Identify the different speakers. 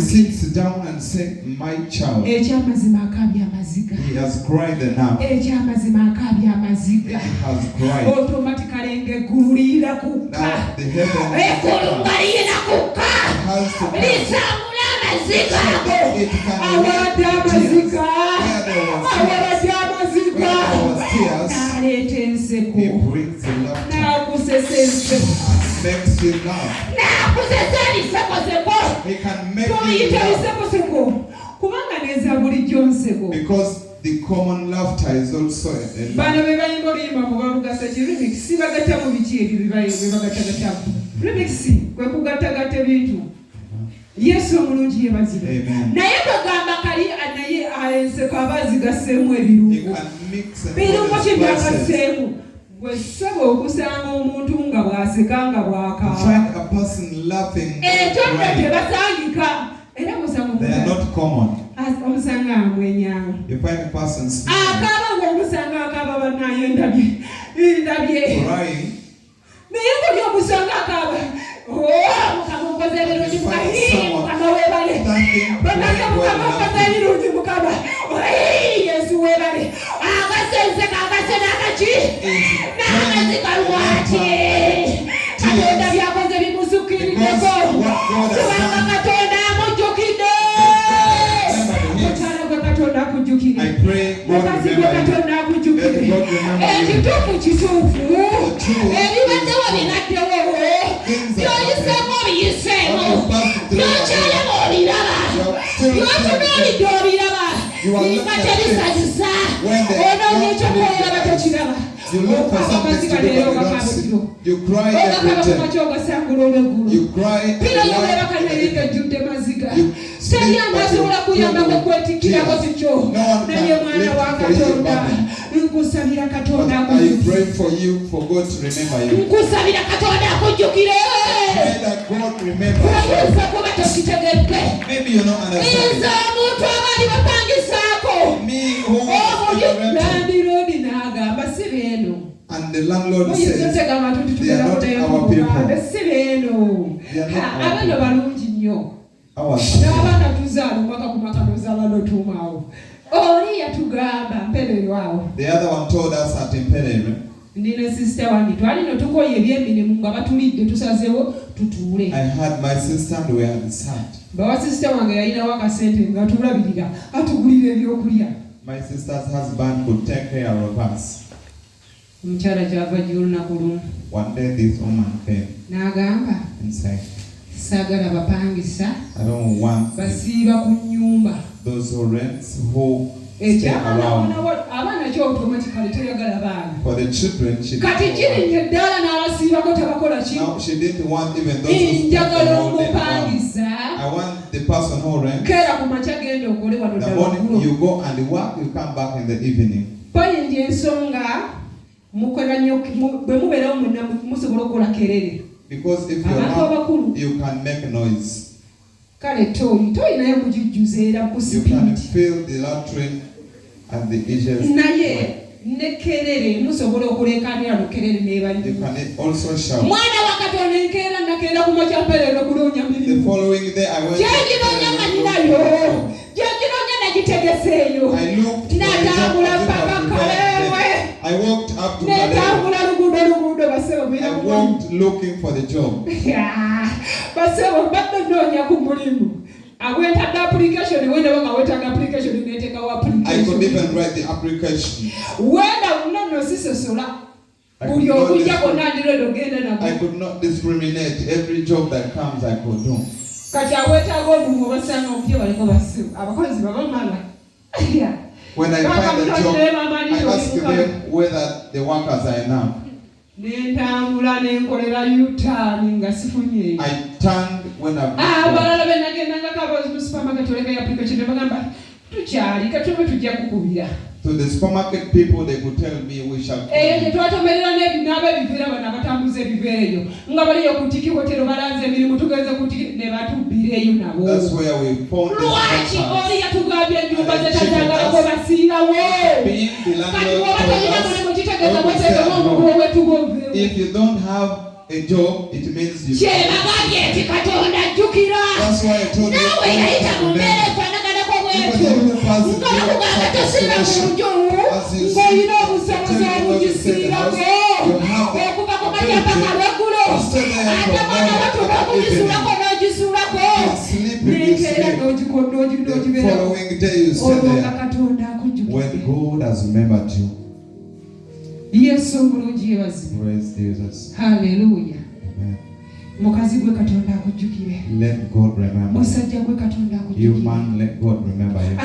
Speaker 1: sits down and says, my child, he has cried enough. He has cried.
Speaker 2: Automatically now the heaven has to come. He brings the laughter. Makes you laugh. He can make you laugh. Because the common laughter is also a laugh.
Speaker 1: Yes,
Speaker 2: Amen.
Speaker 1: He can mix and find a person laughing. They are not common. You find a person smiling, crying. I pray God you look for something to do, but you don't see. You cry every day. You cry every day. You sleep, but you feel no one can live for you, but I pray for you, for God to remember you. Pray that God remember you. Maybe you don't understand me who and the landlord says they are not our people. They are not our The other one told us at Imperial. I had my sister and we had sat. My sister's husband could take care of us. One day this woman came and said, I don't want those who rent who stay around. For the children, she didn't want even those who stay around. I want the person who rents. The morning you go and work, you come back in the evening. Because if you're not, you can make noise. You can fill the latrine and the edges. You can also shout. The following day I went to I walked up to I walked looking for the job. I could even write the application. I could not discriminate. Every job that comes, I could do. When I find a job, I ask them whether the workers are enough. I turned when I to the supermarket people, they could tell me we shall come. That's where we found this if you don't have
Speaker 2: In Job, it means you.
Speaker 1: That's
Speaker 2: why I told you. The following day you stay there. When God has remembered you.
Speaker 1: Yes,
Speaker 2: praise Jesus.
Speaker 1: Hallelujah.
Speaker 2: Amen.
Speaker 1: Let
Speaker 2: God remember you. You man, let God remember you.